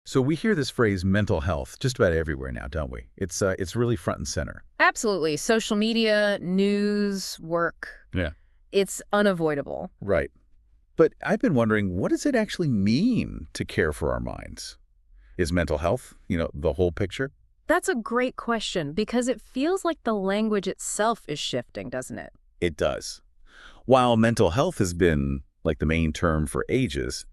So we hear this phrase mental health just about everywhere now, don't we? It's really front and center. Absolutely. Social media, news, work, Yeah. it's unavoidable. Right. But I've been wondering, what does it actually mean to care for our minds? Is mental health, the whole picture? That's a great question because it feels like the language itself is shifting, doesn't it? It does. While mental health has been like the main term for ages,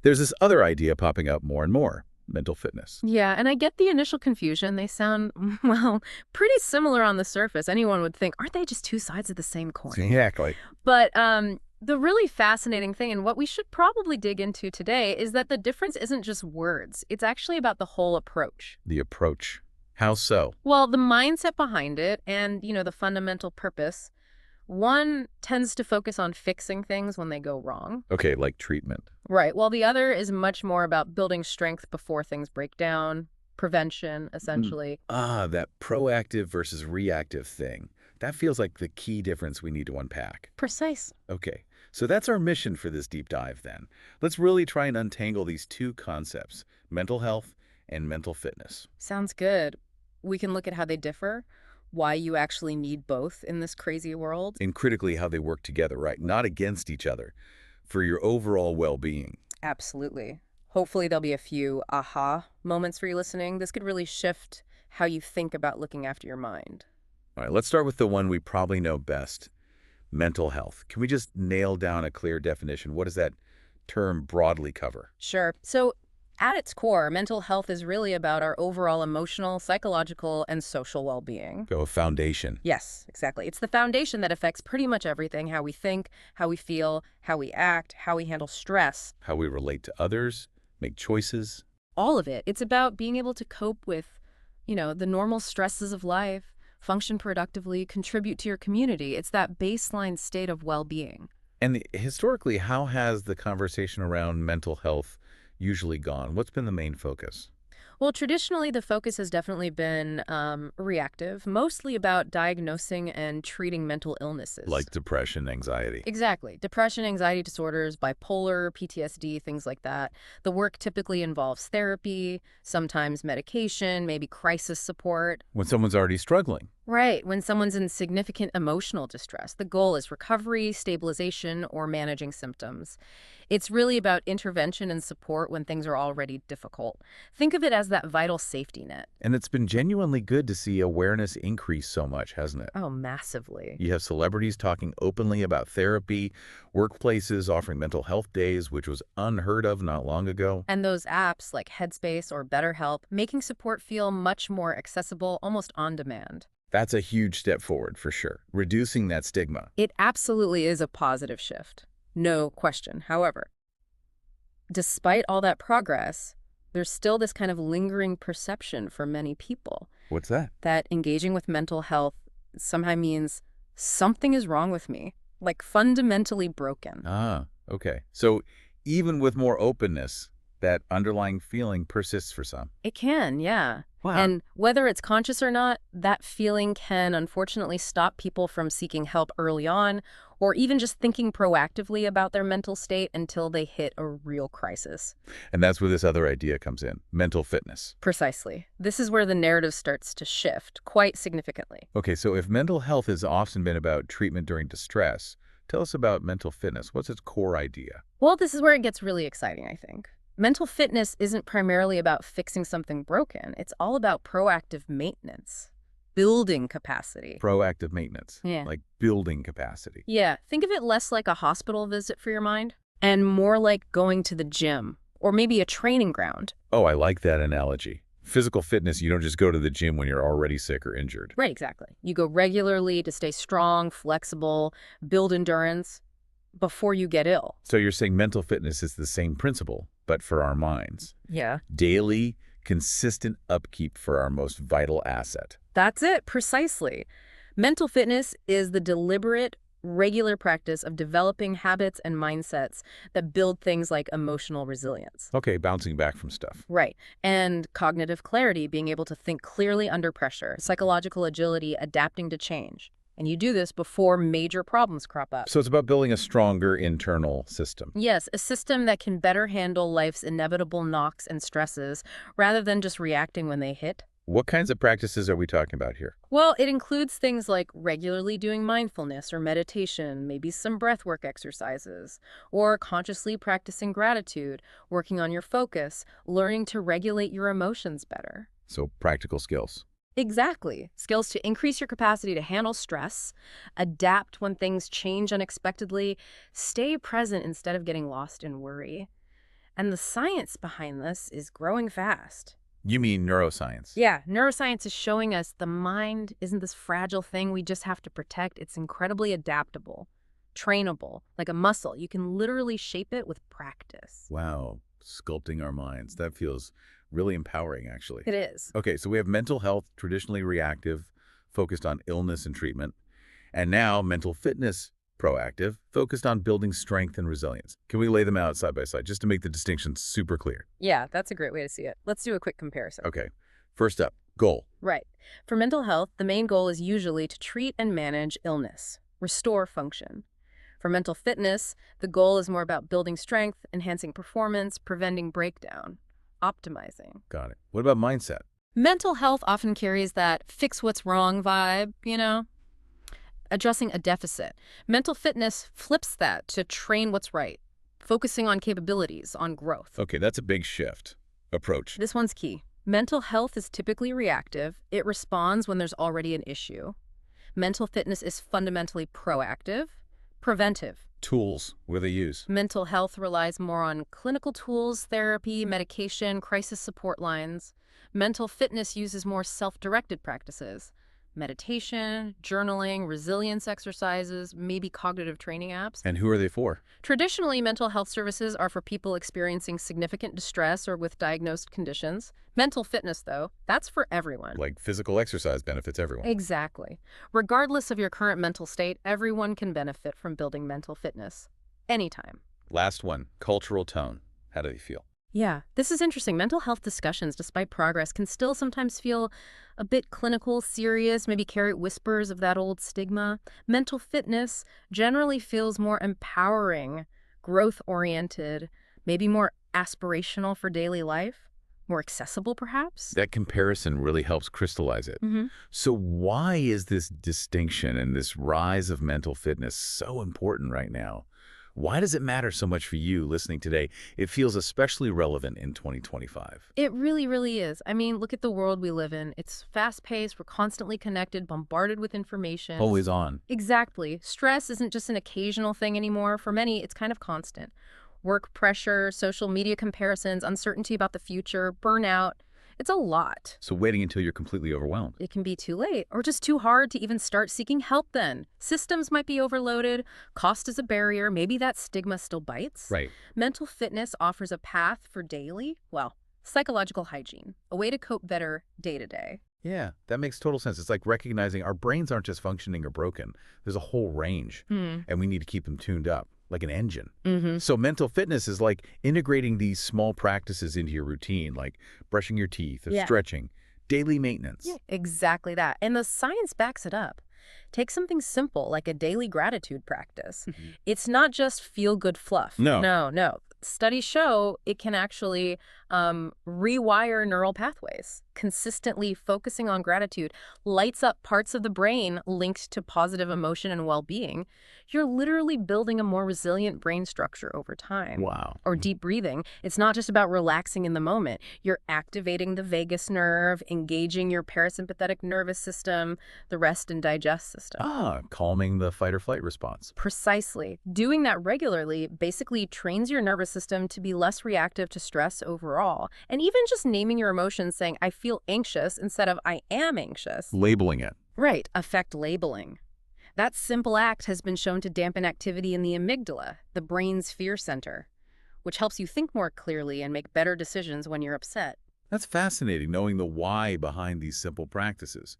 there's this other idea popping up more and more, mental fitness. Yeah, and I get the initial confusion. They sound, well, pretty similar on the surface. Anyone would think, aren't they just two sides of the same coin? Exactly. But the really fascinating thing, and what we should probably dig into today, is that the difference isn't just words. It's actually about the whole approach. The approach. How so? Well, the mindset behind it and, the fundamental purpose. One tends to focus on fixing things when they go wrong. Okay, like treatment. Right. While the other is much more about building strength before things break down, prevention, essentially. That proactive versus reactive thing. That feels like the key difference we need to unpack. Precise. Okay, so that's our mission for this deep dive then. Let's really try and untangle these two concepts, mental health and mental fitness. Sounds good. We can look at how they differ, why you actually need both in this crazy world. And critically, how they work together, right? Not against each other, for your overall well-being. Absolutely. Hopefully there'll be a few aha moments for you listening. This could really shift how you think about looking after your mind. All right, let's start with the one we probably know best, mental health. Can we just nail down a clear definition? What does that term broadly cover? Sure. So at its core, mental health is really about our overall emotional, psychological, and social well-being. Go a foundation. Yes, exactly. It's the foundation that affects pretty much everything, how we think, how we feel, how we act, how we handle stress. How we relate to others, make choices. All of it. It's about being able to cope with, the normal stresses of life, function productively, contribute to your community. It's that baseline state of well-being. And historically, how has the conversation around mental health usually gone? What's been the main focus? Well, traditionally, the focus has definitely been reactive, mostly about diagnosing and treating mental illnesses. Like depression, anxiety. Exactly. Depression, anxiety disorders, bipolar, PTSD, things like that. The work typically involves therapy, sometimes medication, maybe crisis support. When someone's already struggling. Right. When someone's in significant emotional distress, the goal is recovery, stabilization, or managing symptoms. It's really about intervention and support when things are already difficult. Think of it as that vital safety net. And it's been genuinely good to see awareness increase so much, hasn't it? Oh, massively. You have celebrities talking openly about therapy, workplaces offering mental health days, which was unheard of not long ago. And those apps like Headspace or BetterHelp making support feel much more accessible, almost on demand. That's a huge step forward for sure, reducing that stigma. It absolutely is a positive shift. No question. However, despite all that progress, there's still this kind of lingering perception for many people What's that? that engaging with mental health somehow means something is wrong with me, like fundamentally broken. Okay. So even with more openness, that underlying feeling persists for some. It can, yeah. Wow. And whether it's conscious or not, that feeling can unfortunately stop people from seeking help early on or even just thinking proactively about their mental state until they hit a real crisis. And that's where this other idea comes in, mental fitness. Precisely. This is where the narrative starts to shift quite significantly. Okay, so if mental health has often been about treatment during distress, tell us about mental fitness. What's its core idea? Well, this is where it gets really exciting, I think. Mental fitness isn't primarily about fixing something broken. It's all about proactive maintenance, building capacity. Proactive maintenance, Yeah. like building capacity. Yeah, think of it less like a hospital visit for your mind and more like going to the gym or maybe a training ground. Oh, I like that analogy. Physical fitness, you don't just go to the gym when you're already sick or injured. Right, exactly. You go regularly to stay strong, flexible, build endurance before you get ill. So you're saying mental fitness is the same principle, but for our minds. Yeah. Daily, consistent upkeep for our most vital asset. That's it, precisely. Mental fitness is the deliberate, regular practice of developing habits and mindsets that build things like emotional resilience. Okay, bouncing back from stuff. Right. And cognitive clarity, being able to think clearly under pressure, psychological agility, adapting to change. And you do this before major problems crop up. So it's about building a stronger internal system. Yes, a system that can better handle life's inevitable knocks and stresses rather than just reacting when they hit. What kinds of practices are we talking about here? Well, it includes things like regularly doing mindfulness or meditation, maybe some breathwork exercises, or consciously practicing gratitude, working on your focus, learning to regulate your emotions better. So practical skills. Exactly. Skills to increase your capacity to handle stress, adapt when things change unexpectedly, stay present instead of getting lost in worry. And the science behind this is growing fast. You mean neuroscience? Yeah, neuroscience is showing us the mind isn't this fragile thing we just have to protect. It's incredibly adaptable, trainable, like a muscle. You can literally shape it with practice. Wow, sculpting our minds. That feels really empowering, actually. It is. Okay, so we have mental health, traditionally reactive, focused on illness and treatment. And now mental fitness, proactive, focused on building strength and resilience. Can we lay them out side by side just to make the distinction super clear? Yeah, that's a great way to see it. Let's do a quick comparison. Okay, first up, goal. Right. For mental health, the main goal is usually to treat and manage illness, restore function. For mental fitness, the goal is more about building strength, enhancing performance, preventing breakdown, optimizing. Got it. What about mindset? Mental health often carries that fix what's wrong vibe, addressing a deficit. Mental fitness flips that to train what's right, focusing on capabilities, on growth. Okay, that's a big shift. Approach. This one's key. Mental health is typically reactive. It responds when there's already an issue. Mental fitness is fundamentally proactive, preventive. Tools. What do they use? Mental health relies more on clinical tools, therapy, medication, crisis support lines. Mental fitness uses more self-directed practices. Meditation, journaling, resilience exercises, maybe cognitive training apps. And who are they for? Traditionally, mental health services are for people experiencing significant distress or with diagnosed conditions. Mental fitness, though, that's for everyone. Like physical exercise benefits everyone. Exactly. Regardless of your current mental state, everyone can benefit from building mental fitness. Anytime. Last one, cultural tone. How do they feel? Yeah, this is interesting. Mental health discussions, despite progress, can still sometimes feel a bit clinical, serious, maybe carry whispers of that old stigma. Mental fitness generally feels more empowering, growth-oriented, maybe more aspirational for daily life, more accessible perhaps. That comparison really helps crystallize it. So why is this distinction and this rise of mental fitness so important right now? Why does it matter so much for you listening today? It feels especially relevant in 2025. It really, really is. I mean, look at the world we live in. It's fast-paced, we're constantly connected, bombarded with information. Always on. Exactly. Stress isn't just an occasional thing anymore. For many, it's kind of constant. Work pressure, social media comparisons, uncertainty about the future, burnout. It's a lot. So waiting until you're completely overwhelmed. It can be too late or just too hard to even start seeking help then. Systems might be overloaded, cost is a barrier, maybe that stigma still bites. Right. Mental fitness offers a path for daily, psychological hygiene, a way to cope better day to day. Yeah, that makes total sense. It's like recognizing our brains aren't just functioning or broken. There's a whole range, and we need to keep them tuned up, like an engine. So mental fitness is like integrating these small practices into your routine, like brushing your teeth or stretching, daily maintenance. Yeah, exactly that. And the science backs it up. Take something simple like a daily gratitude practice. It's not just feel-good fluff. No. No. Studies show it can actually rewire neural pathways. Consistently focusing on gratitude lights up parts of the brain linked to positive emotion and well-being. You're literally building a more resilient brain structure over time. Wow. Or deep breathing. It's not just about relaxing in the moment. You're activating the vagus nerve, engaging your parasympathetic nervous system, the rest and digest system. Calming the fight or flight response. Precisely. Doing that regularly basically trains your nervous system to be less reactive to stress overall. And even just naming your emotions, saying, I feel anxious instead of I am anxious. Labeling it. Right. Affect labeling. That simple act has been shown to dampen activity in the amygdala, the brain's fear center, which helps you think more clearly and make better decisions when you're upset. That's fascinating, knowing the why behind these simple practices.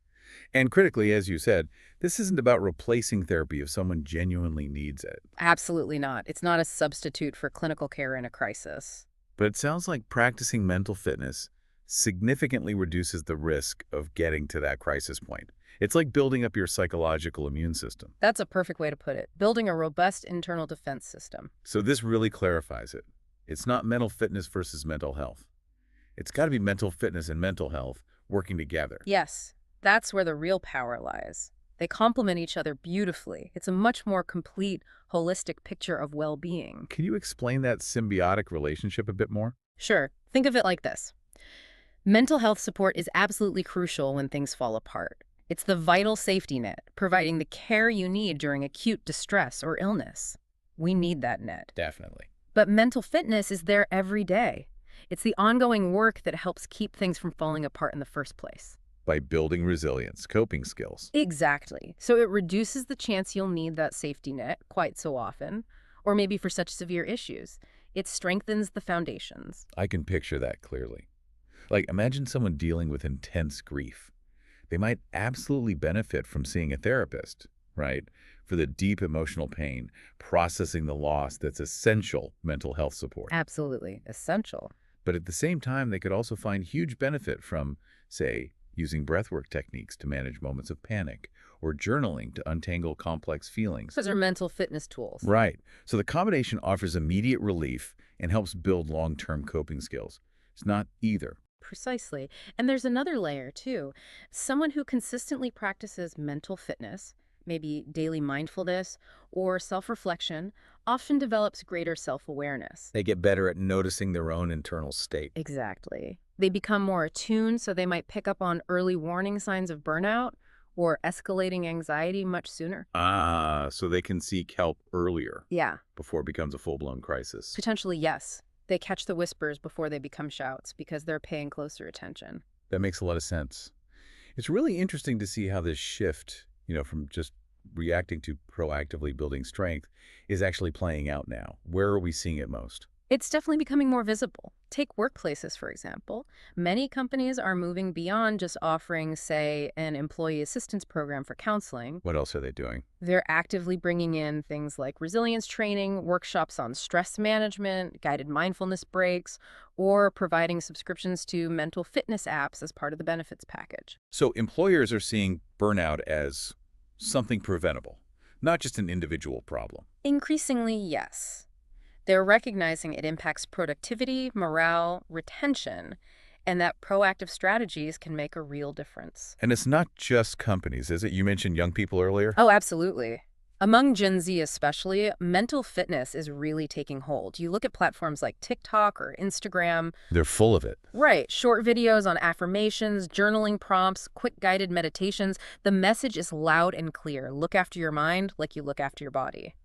And critically, as you said, this isn't about replacing therapy if someone genuinely needs it. Absolutely not. It's not a substitute for clinical care in a crisis. But it sounds like practicing mental fitness significantly reduces the risk of getting to that crisis point. It's like building up your psychological immune system. That's a perfect way to put it. Building a robust internal defense system. So this really clarifies it. It's not mental fitness versus mental health. It's got to be mental fitness and mental health working together. Yes, that's where the real power lies. They complement each other beautifully. It's a much more complete, holistic picture of well-being. Can you explain that symbiotic relationship a bit more? Sure, think of it like this. Mental health support is absolutely crucial when things fall apart. It's the vital safety net, providing the care you need during acute distress or illness. We need that net. Definitely. But mental fitness is there every day. It's the ongoing work that helps keep things from falling apart in the first place. By building resilience, coping skills. Exactly. So it reduces the chance you'll need that safety net quite so often, or maybe for such severe issues. It strengthens the foundations. I can picture that clearly. Like, imagine someone dealing with intense grief. They might absolutely benefit from seeing a therapist, right? For the deep emotional pain, processing the loss that's essential mental health support. Absolutely essential. But at the same time, they could also find huge benefit from, say, using breathwork techniques to manage moments of panic, or journaling to untangle complex feelings. Those are mental fitness tools. Right. So the combination offers immediate relief and helps build long-term coping skills. It's not either. Precisely. And there's another layer, too. Someone who consistently practices mental fitness, maybe daily mindfulness or self-reflection, often develops greater self-awareness. They get better at noticing their own internal state. Exactly. They become more attuned, so they might pick up on early warning signs of burnout or escalating anxiety much sooner. So they can seek help earlier. Yeah. Before it becomes a full-blown crisis. Potentially, yes. They catch the whispers before they become shouts because they're paying closer attention. That makes a lot of sense. It's really interesting to see how this shift, from just reacting to proactively building strength is actually playing out now. Where are we seeing it most? It's definitely becoming more visible. Take workplaces, for example. Many companies are moving beyond just offering, say, an employee assistance program for counseling. What else are they doing? They're actively bringing in things like resilience training, workshops on stress management, guided mindfulness breaks, or providing subscriptions to mental fitness apps as part of the benefits package. So employers are seeing burnout as something preventable, not just an individual problem. Increasingly, yes. They're recognizing it impacts productivity, morale, retention, and that proactive strategies can make a real difference. And it's not just companies, is it? You mentioned young people earlier. Oh, absolutely. Among Gen Z especially, mental fitness is really taking hold. You look at platforms like TikTok or Instagram. They're full of it. Right. Short videos on affirmations, journaling prompts, quick guided meditations. The message is loud and clear. Look after your mind like you look after your body.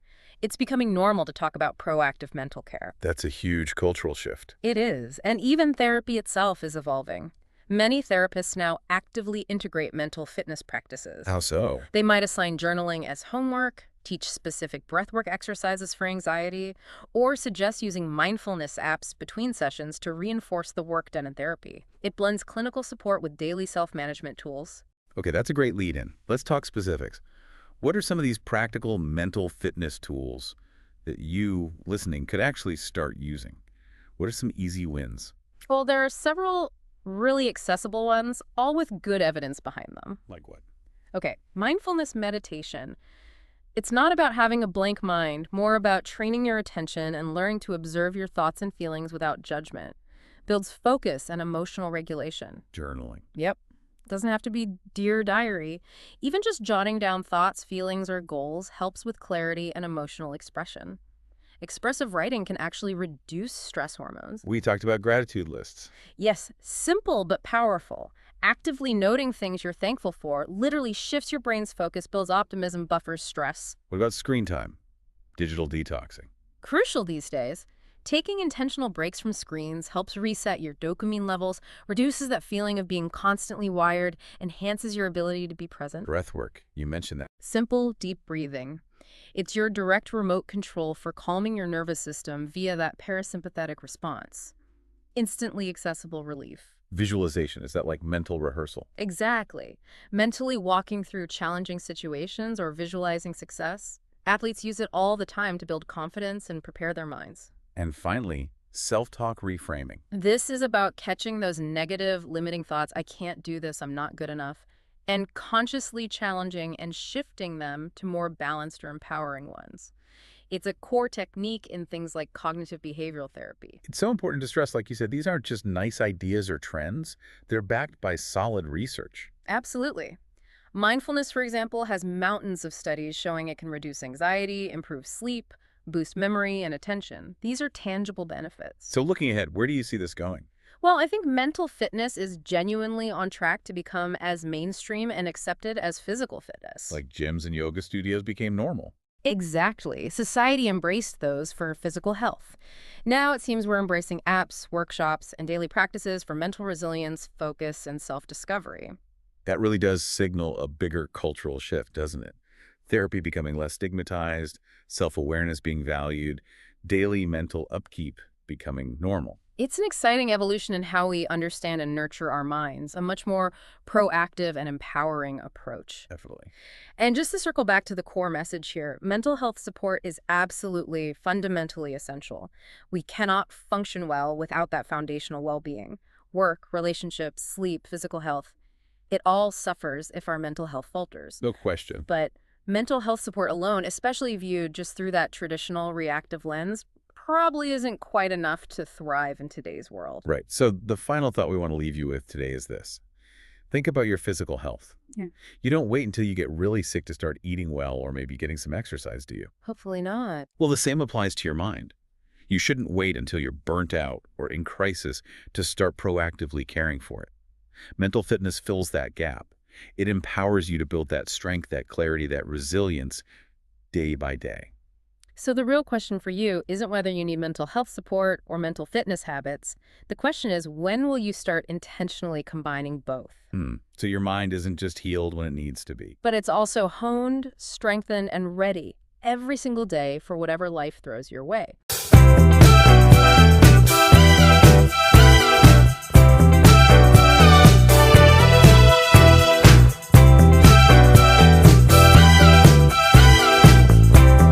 It's becoming normal to talk about proactive mental care. That's a huge cultural shift. It is, and even therapy itself is evolving. Many therapists now actively integrate mental fitness practices. How so? They might assign journaling as homework, teach specific breathwork exercises for anxiety, or suggest using mindfulness apps between sessions to reinforce the work done in therapy. It blends clinical support with daily self-management tools. Okay, that's a great lead-in. Let's talk specifics. What are some of these practical mental fitness tools that you, listening, could actually start using? What are some easy wins? Well, there are several really accessible ones, all with good evidence behind them. Like what? Okay, mindfulness meditation. It's not about having a blank mind, more about training your attention and learning to observe your thoughts and feelings without judgment. Builds focus and emotional regulation. Journaling. Yep. Doesn't have to be Dear Diary. Even just jotting down thoughts, feelings, or goals helps with clarity and emotional expression. Expressive writing can actually reduce stress hormones. We talked about gratitude lists. Yes, simple but powerful. Actively noting things you're thankful for literally shifts your brain's focus, builds optimism, buffers stress. What about screen time? Digital detoxing. Crucial these days. Taking intentional breaks from screens helps reset your dopamine levels, reduces that feeling of being constantly wired, enhances your ability to be present. Breathwork. You mentioned that. Simple, deep breathing. It's your direct remote control for calming your nervous system via that parasympathetic response. Instantly accessible relief. Visualization. Is that like mental rehearsal? Exactly. Mentally walking through challenging situations or visualizing success. Athletes use it all the time to build confidence and prepare their minds. And finally, self-talk reframing. This is about catching those negative, limiting thoughts. I can't do this. I'm not good enough. and consciously challenging and shifting them to more balanced or empowering ones. It's a core technique in things like cognitive behavioral therapy. It's so important to stress, like you said, these aren't just nice ideas or trends. They're backed by solid research. Absolutely. Mindfulness, for example, has mountains of studies showing it can reduce anxiety, improve sleep, boost memory and attention. These are tangible benefits. So looking ahead, where do you see this going? Well, I think mental fitness is genuinely on track to become as mainstream and accepted as physical fitness. Like gyms and yoga studios became normal. Exactly. Society embraced those for physical health. Now it seems we're embracing apps, workshops, and daily practices for mental resilience, focus, and self-discovery. That really does signal a bigger cultural shift, doesn't it? Therapy becoming less stigmatized, self-awareness being valued, daily mental upkeep becoming normal. It's an exciting evolution in how we understand and nurture our minds, a much more proactive and empowering approach. Definitely. And just to circle back to the core message here, mental health support is absolutely, fundamentally essential. We cannot function well without that foundational well-being. Work, relationships, sleep, physical health. It all suffers if our mental health falters. No question. But mental health support alone, especially viewed just through that traditional reactive lens, probably isn't quite enough to thrive in today's world. Right. So the final thought we want to leave you with today is this. Think about your physical health. Yeah. You don't wait until you get really sick to start eating well or maybe getting some exercise, do you? Hopefully not. Well, the same applies to your mind. You shouldn't wait until you're burnt out or in crisis to start proactively caring for it. Mental fitness fills that gap. It empowers you to build that strength, that clarity, that resilience day by day. So the real question for you isn't whether you need mental health support or mental fitness habits. The question is, when will you start intentionally combining both? So your mind isn't just healed when it needs to be. But it's also honed, strengthened, and ready every single day for whatever life throws your way.